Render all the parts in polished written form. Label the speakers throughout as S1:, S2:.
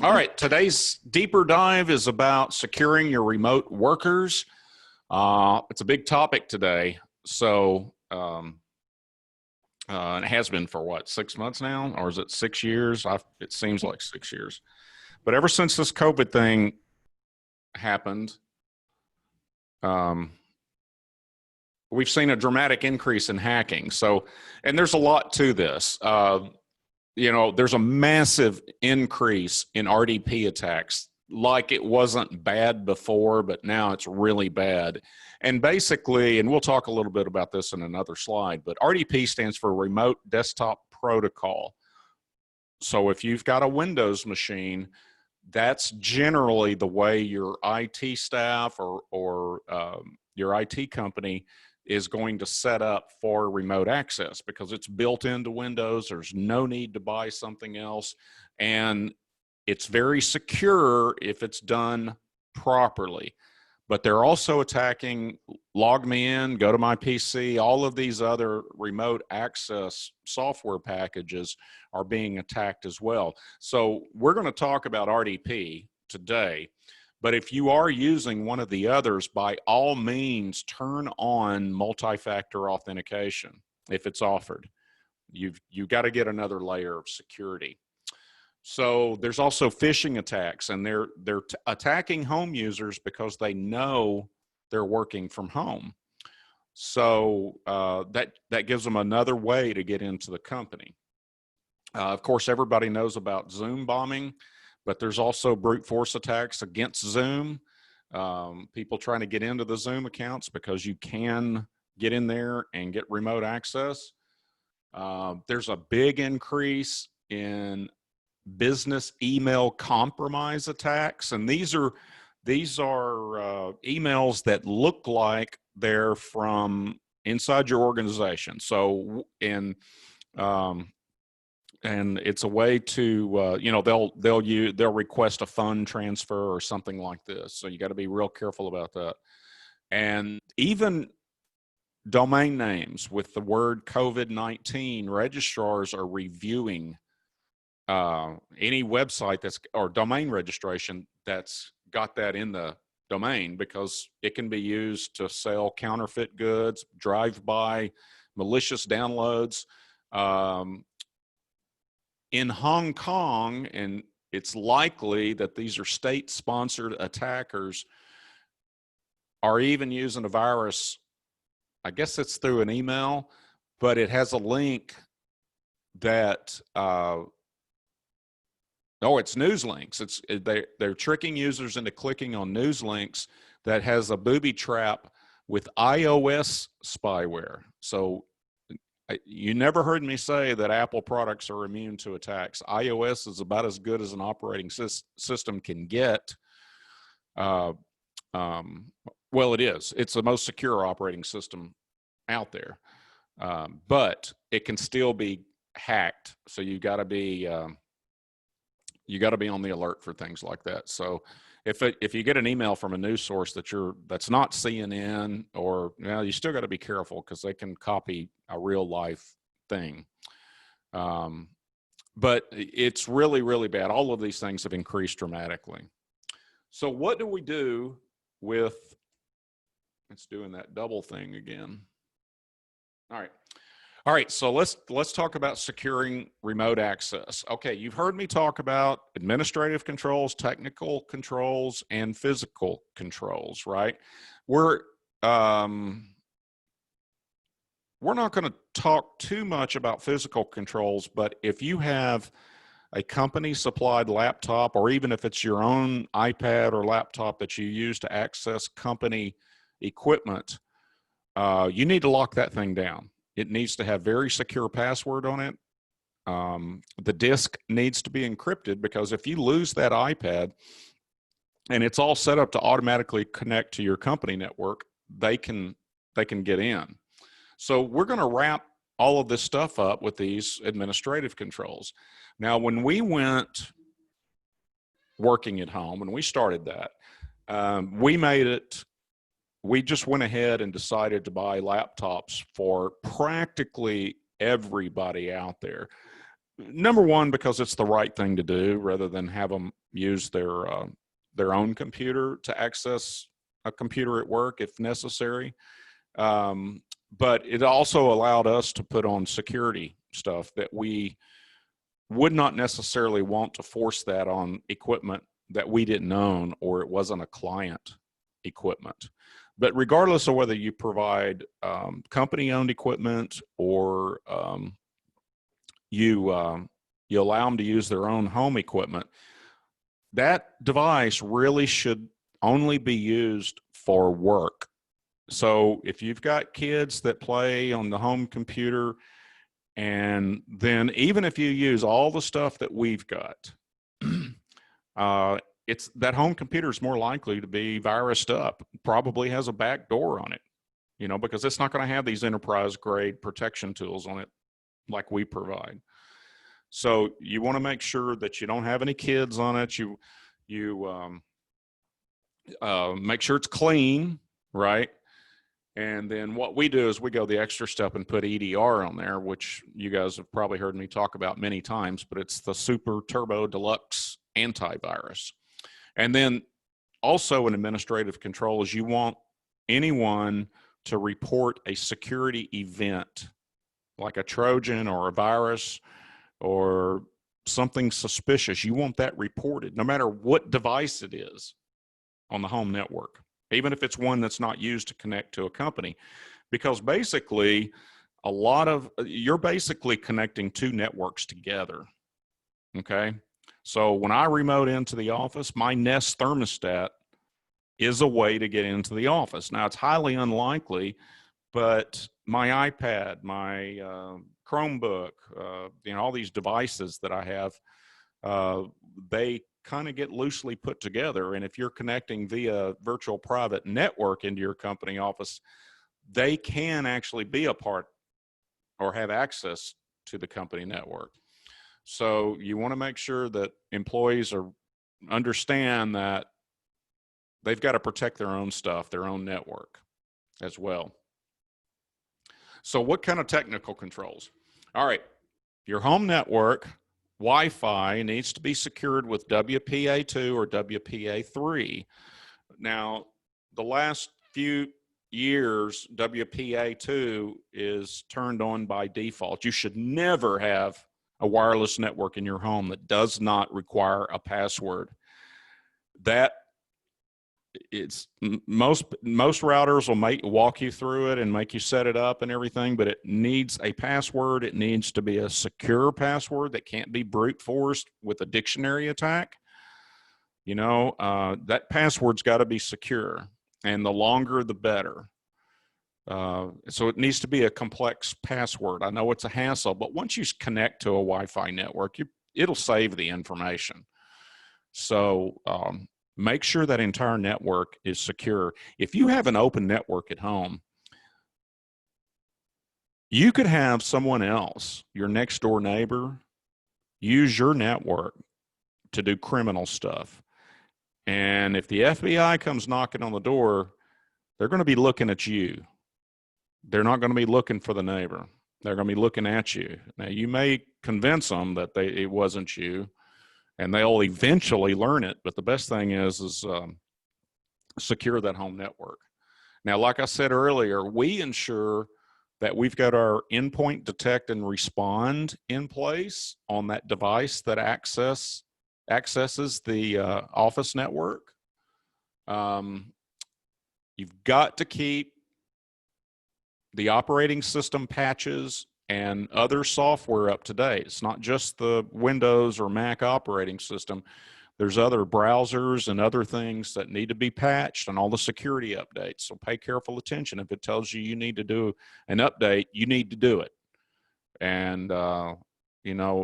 S1: All right, today's deeper dive is about securing your remote workers. It's a big topic today. So it has been for what, 6 months now? Or is it 6 years? It seems like 6 years. But ever since this COVID thing happened, we've seen a dramatic increase in hacking. So, and there's a lot to this. There's a massive increase in RDP attacks. Like it wasn't bad before, but now it's really bad. And basically, and we'll talk a little bit about this in another slide, but RDP stands for Remote Desktop Protocol. So if you've got a Windows machine, that's generally the way your IT staff or your IT company is going to set up for remote access, because it's built into Windows. There's no need to buy something else. And it's very secure if it's done properly. But they're also attacking Log Me In, Go to My PC, all of these other remote access software packages are being attacked as well. So we're going to talk about RDP today. But if you are using one of the others, by all means, turn on multi-factor authentication if it's offered. You've got to get another layer of security. So there's also phishing attacks, and they're attacking home users because they know they're working from home. So that gives them another way to get into the company. Of course, everybody knows about Zoom bombing, but there's also brute force attacks against Zoom. People trying to get into the Zoom accounts because you can get in there and get remote access. There's a big increase in business email compromise attacks, and these are emails that look like they're from inside your organization. So and it's a way to they'll request a fund transfer or something like this. So you got to be real careful about that. And even domain names with the word COVID-19, registrars are reviewing any website or domain registration that's got that in the domain, because it can be used to sell counterfeit goods, drive-by malicious downloads. In Hong Kong, and it's likely that these are state-sponsored attackers, are even using a virus. I guess it's through an email, but it has a link that it's news links. They're tricking users into clicking on news links that has a booby trap with iOS spyware. So you never heard me say that Apple products are immune to attacks. iOS is about as good as an operating system can get. Well, it is. It's the most secure operating system out there, but it can still be hacked. So you got to be on the alert for things like that. So if you get an email from a news source that's not CNN, or you still got to be careful, because they can copy a real life thing. But it's really, really bad. All of these things have increased dramatically. So what do we do with, it's doing that double thing again. All right, so let's talk about securing remote access. Okay, you've heard me talk about administrative controls, technical controls, and physical controls, right? We're not going to talk too much about physical controls, but if you have a company supplied laptop, or even if it's your own iPad or laptop that you use to access company equipment, you need to lock that thing down. It needs to have very secure password on it. The disk needs to be encrypted, because if you lose that iPad and it's all set up to automatically connect to your company network, they can get in. So we're going to wrap all of this stuff up with these administrative controls. Now, when we went working at home, when we started that, we just went ahead and decided to buy laptops for practically everybody out there. Number one, because it's the right thing to do, rather than have them use their own computer to access a computer at work if necessary. But it also allowed us to put on security stuff that we would not necessarily want to force that on equipment that we didn't own or it wasn't a client equipment. But regardless of whether you provide company-owned equipment or you allow them to use their own home equipment, that device really should only be used for work. So if you've got kids that play on the home computer, and then even if you use all the stuff that we've got, it's that home computer is more likely to be virused up, probably has a back door on it, you know, because it's not going to have these enterprise grade protection tools on it like we provide. So you want to make sure that you don't have any kids on it. You make sure it's clean, right? And then what we do is we go the extra step and put EDR on there, which you guys have probably heard me talk about many times, but it's the Super Turbo Deluxe antivirus. And then also in administrative controls, you want anyone to report a security event, like a Trojan or a virus or something suspicious. You want that reported, no matter what device it is on the home network, even if it's one that's not used to connect to a company, because basically you're basically connecting two networks together. Okay. So when I remote into the office, my Nest thermostat is a way to get into the office. Now it's highly unlikely, but my iPad, my Chromebook, all these devices that I have, they kind of get loosely put together. And if you're connecting via virtual private network into your company office, they can actually be a part or have access to the company network. So you want to make sure that employees understand that they've got to protect their own stuff, their own network as well. So what kind of technical controls? All right, your home network Wi-Fi needs to be secured with WPA2 or WPA3. Now, the last few years, WPA2 is turned on by default. You should never have a wireless network in your home that does not require a password. That it's most routers will walk you through it and make you set it up and everything, but it needs a password. It needs to be a secure password that can't be brute forced with a dictionary attack. That password's got to be secure, and the longer the better. So it needs to be a complex password. I know it's a hassle, but once you connect to a Wi-Fi network, it'll save the information. So make sure that entire network is secure. If you have an open network at home, you could have someone else, your next door neighbor, use your network to do criminal stuff. And if the FBI comes knocking on the door, they're going to be looking at you. They're not going to be looking for the neighbor. They're going to be looking at you. Now, you may convince them that it wasn't you, and they'll eventually learn it. But the best thing is secure that home network. Now, like I said earlier, we ensure that we've got our endpoint detect and respond in place on that device that accesses the office network. You've got to keep the operating system patches and other software up to date. It's not just the Windows or Mac operating system. There's other browsers and other things that need to be patched, and all the security updates. So pay careful attention. If it tells you you need to do an update, you need to do it. And,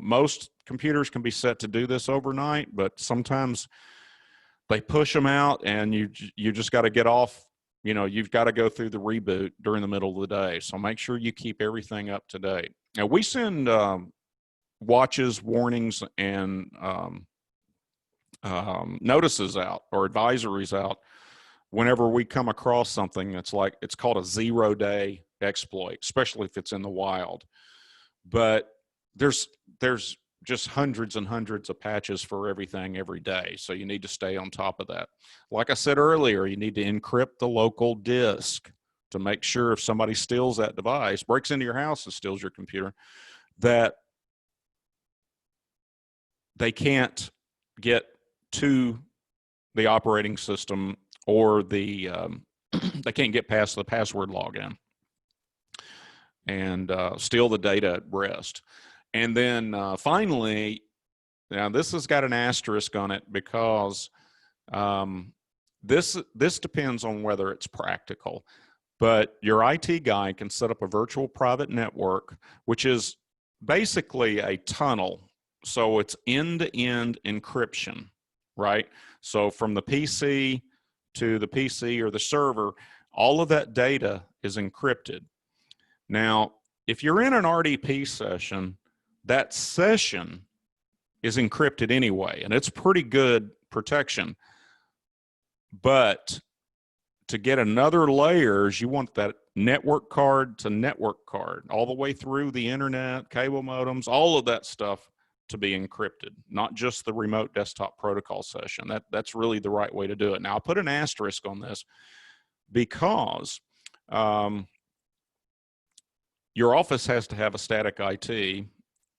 S1: most computers can be set to do this overnight, but sometimes they push them out and you just got to get off. You've got to go through the reboot during the middle of the day. So make sure you keep everything up to date. Now, we send watches, warnings, and notices out or advisories out whenever we come across something it's called a 0-day exploit, especially if it's in the wild. But there's just hundreds and hundreds of patches for everything every day. So you need to stay on top of that. Like I said earlier, you need to encrypt the local disk to make sure if somebody steals that device, breaks into your house and steals your computer, that they can't get to the operating system, or the they can't get past the password login and steal the data at rest. And then finally, now this has got an asterisk on it, because this depends on whether it's practical. But your IT guy can set up a virtual private network, which is basically a tunnel. So it's end-to-end encryption, right? So from the PC to the PC or the server, all of that data is encrypted. Now, if you're in an RDP session, that session is encrypted anyway, and it's pretty good protection. But to get another layers, you want that network card to network card, all the way through the internet, cable modems, all of that stuff to be encrypted, not just the remote desktop protocol session. That's really the right way to do it. Now, I'll put an asterisk on this, because your office has to have a static IP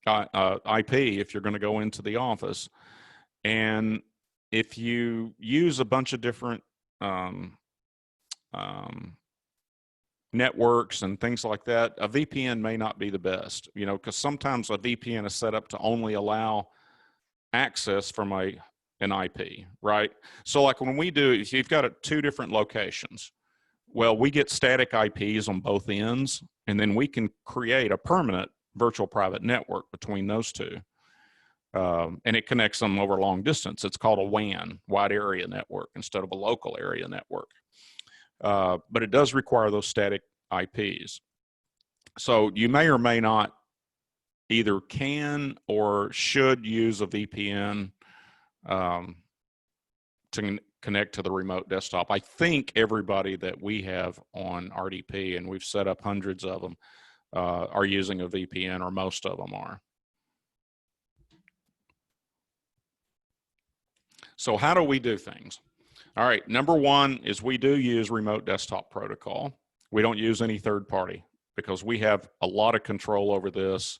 S1: if you're going to go into the office. And if you use a bunch of different networks and things like that, a VPN may not be the best, you know, because sometimes a VPN is set up to only allow access from an IP, right? So like when we do, if you've got two different locations, well, we get static IPs on both ends, and then we can create a permanent virtual private network between those two. And it connects them over long distance. It's called a WAN, wide area network, instead of a local area network. But it does require those static IPs. So you may or may not either can or should use a VPN to connect to the remote desktop. I think everybody that we have on RDP, and we've set up hundreds of them, are using a VPN, or most of them are. So how do we do things? All right, number one is we do use remote desktop protocol. We don't use any third party, because we have a lot of control over this,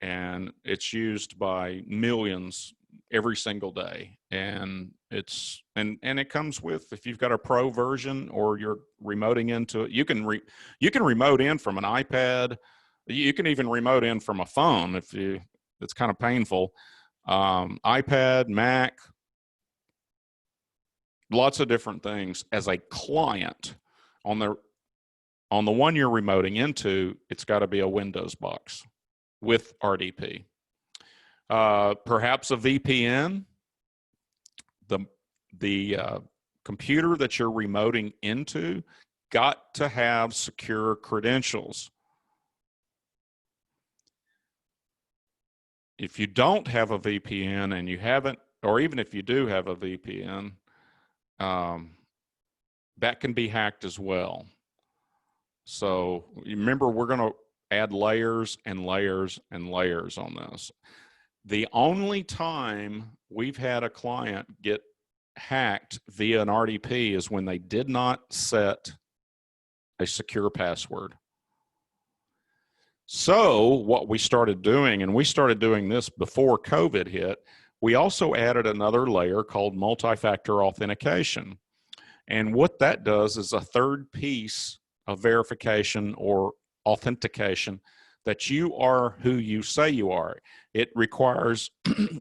S1: and it's used by millions every single day. And it's and it comes with, if you've got a pro version or you're remoting into it, you can remote in from an iPad. You can even remote in from a phone if you, it's kind of painful. iPad, Mac, lots of different things. As a client, on the one you're remoting into, it's got to be a Windows box with RDP. Perhaps a VPN. The computer that you're remoting into got to have secure credentials. If you don't have a VPN, and you haven't, or even if you do have a VPN, that can be hacked as well. So remember, we're going to add layers and layers and layers on this. The only time we've had a client get hacked via an RDP is when they did not set a secure password. So what we started doing, and we started doing this before COVID hit, we also added another layer called multi-factor authentication. And what that does is a third piece of verification or authentication that you are who you say you are. It requires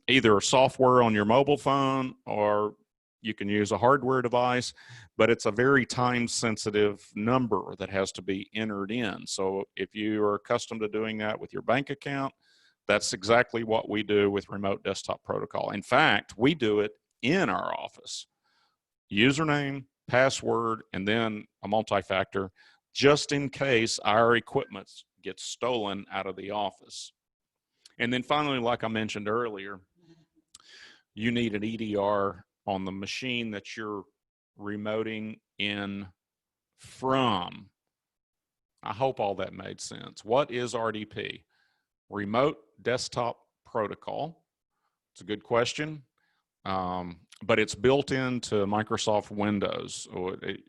S1: either software on your mobile phone, or you can use a hardware device, but it's a very time-sensitive number that has to be entered in. So if you are accustomed to doing that with your bank account, that's exactly what we do with remote desktop protocol. In fact, we do it in our office. Username, password, and then a multi-factor, just in case our equipment gets stolen out of the office. And then finally, like I mentioned earlier, you need an EDR on the machine that you're remoting in from. I hope all that made sense. What is RDP? Remote Desktop protocol. It's a good question. But it's built into Microsoft Windows.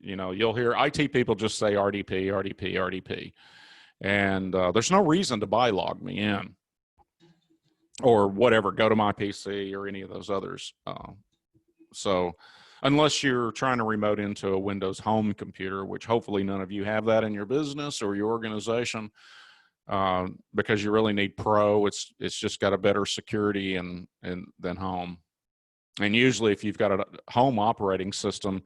S1: You know, you'll hear IT people just say RDP, RDP, RDP. And there's no reason to buy LogMeIn or whatever, go to my PC or any of those others. So unless you're trying to remote into a Windows home computer, which hopefully none of you have that in your business or your organization, because you really need Pro. It's just got a better security and than home. And usually if you've got a home operating system,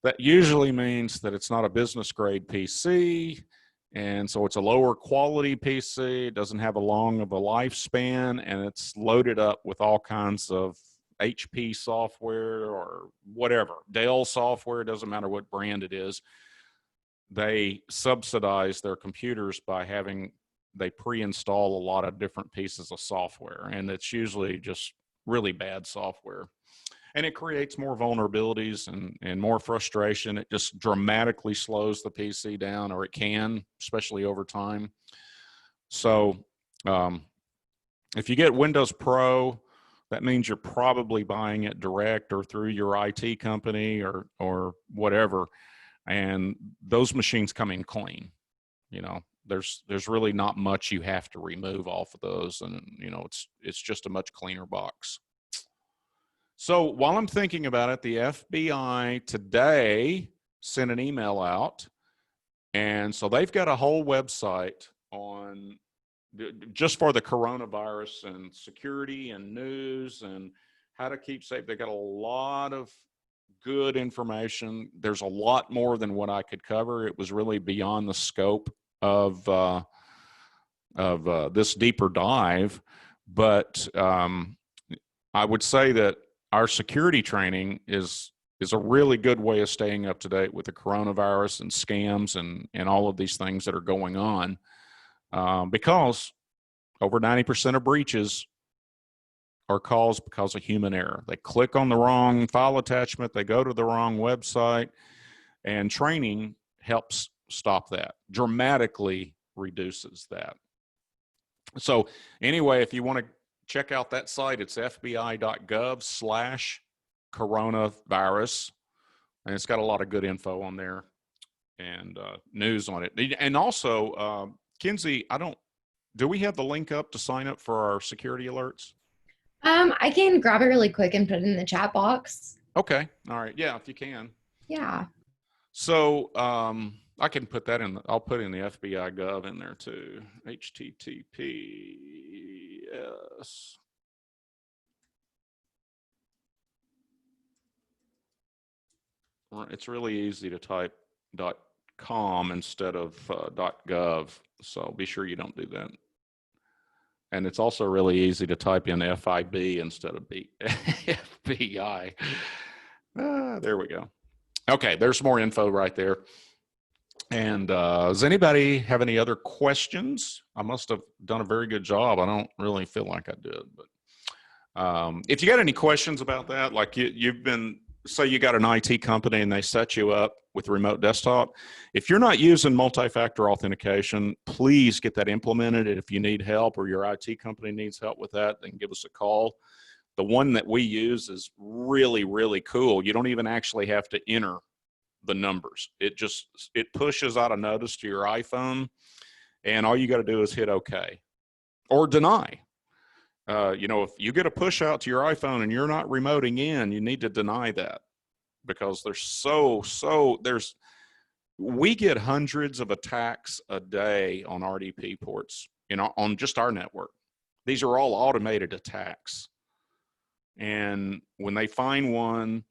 S1: that usually means that it's not a business grade PC. And so it's a lower quality PC. It doesn't have a long of a lifespan, and it's loaded up with all kinds of HP software or whatever, Dell software, doesn't matter what brand it is. They subsidize their computers by they pre-install a lot of different pieces of software, and it's usually just really bad software. And it creates more vulnerabilities and more frustration. It just dramatically slows the PC down, or it can, especially over time. So if you get Windows Pro, that means you're probably buying it direct or through your IT company or whatever. And those machines come in clean. You know, there's really not much you have to remove off of those. And, you know, it's just a much cleaner box. So while I'm thinking about it, the FBI today sent an email out. And so they've got a whole website on just for the coronavirus and security and news and how to keep safe. They got a lot of good information. There's a lot more than what I could cover. It was really beyond the scope of this deeper dive. But I would say that our security training is a really good way of staying up to date with the coronavirus and scams and all of these things that are going on. Because over 90% of breaches are caused because of human error. They click on the wrong file attachment, they go to the wrong website, and training helps stop that, dramatically reduces that. So anyway, if you want to check out that site, it's fbi.gov/coronavirus, and it's got a lot of good info on there and news on it. And also, Kinsey, do we have the link up to sign up for our security alerts?
S2: I can grab it really quick and put it in the chat box.
S1: Okay. All right. Yeah, if you can.
S2: Yeah.
S1: So I can put that in. I'll put in the FBI Gov in there too. HTTPS. It's really easy to type .com instead of .gov. So be sure you don't do that. And it's also really easy to type in FIB instead of FBI. There we go. Okay, there's more info right there. And does anybody have any other questions? I must have done a very good job. I don't really feel like I did. But if you got any questions about that, like say you got an IT company and they set you up with remote desktop. If you're not using multi-factor authentication, please get that implemented. If you need help or your IT company needs help with that, then give us a call. The one that we use is really, really cool. You don't even actually have to enter the numbers. It pushes out a notice to your iPhone, and all you got to do is hit OK or deny. You know, if you get a push out to your iPhone and you're not remoting in, you need to deny that, because we get hundreds of attacks a day on RDP ports, you know, on just our network. These are all automated attacks. And when they find one,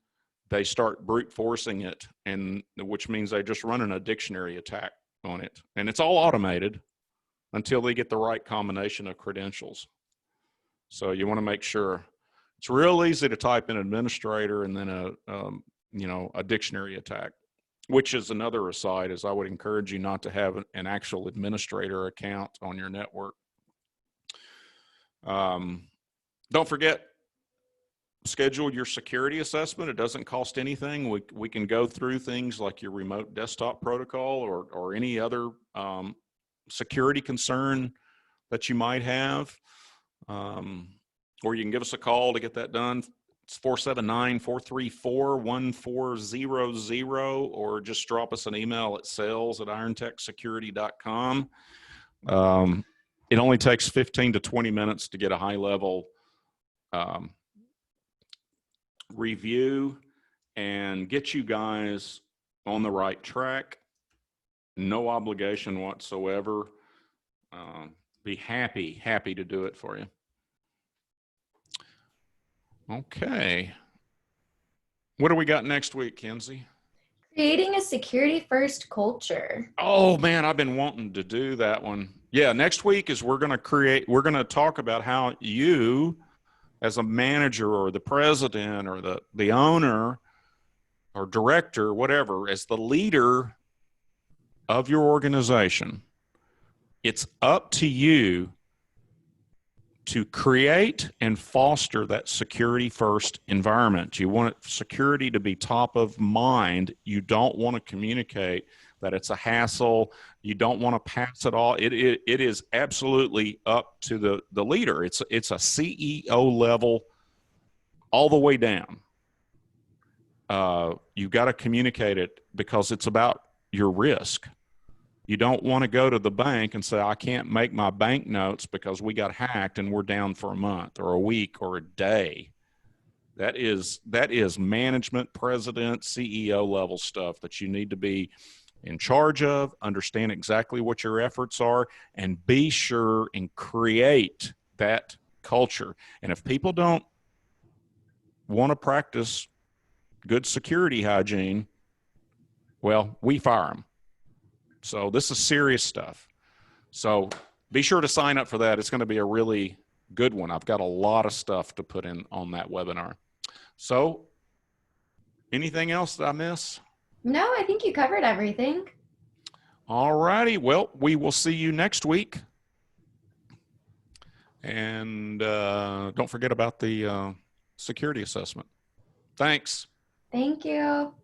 S1: they start brute forcing it, which means they just run a dictionary attack on it. And it's all automated until they get the right combination of credentials. So you want to make sure. It's real easy to type in administrator and then a dictionary attack, which is another aside, is I would encourage you not to have an actual administrator account on your network. Don't forget, schedule your security assessment. It doesn't cost anything. We can go through things like your remote desktop protocol or any other security concern that you might have. Or you can give us a call to get that done. It's 479-434-1400, or just drop us an email at sales@irontechsecurity.com. It only takes 15 to 20 minutes to get a high level review and get you guys on the right track. No obligation whatsoever. Be happy to do it for you. Okay. What do we got next week, Kenzie?
S2: Creating a security first culture.
S1: Oh man, I've been wanting to do that one. Yeah, next week is we're going to talk about how you as a manager or the president or the owner or director, whatever, as the leader of your organization, it's up to you to create and foster that security first environment. You want security to be top of mind. You don't want to communicate that it's a hassle. You don't want to pass it all. It is absolutely up to the leader. It's a CEO level all the way down. You've got to communicate it because it's about your risk. You don't want to go to the bank and say, I can't make my bank notes because we got hacked and we're down for a month or a week or a day. That is management, president, CEO level stuff that you need to be in charge of, understand exactly what your efforts are, and be sure and create that culture. And if people don't want to practice good security hygiene, well, we fire them. So this is serious stuff. So be sure to sign up for that. It's going to be a really good one. I've got a lot of stuff to put in on that webinar. So anything else that I miss?
S2: No, I think you covered everything.
S1: All righty. Well, we will see you next week. And don't forget about the security assessment. Thanks.
S2: Thank you.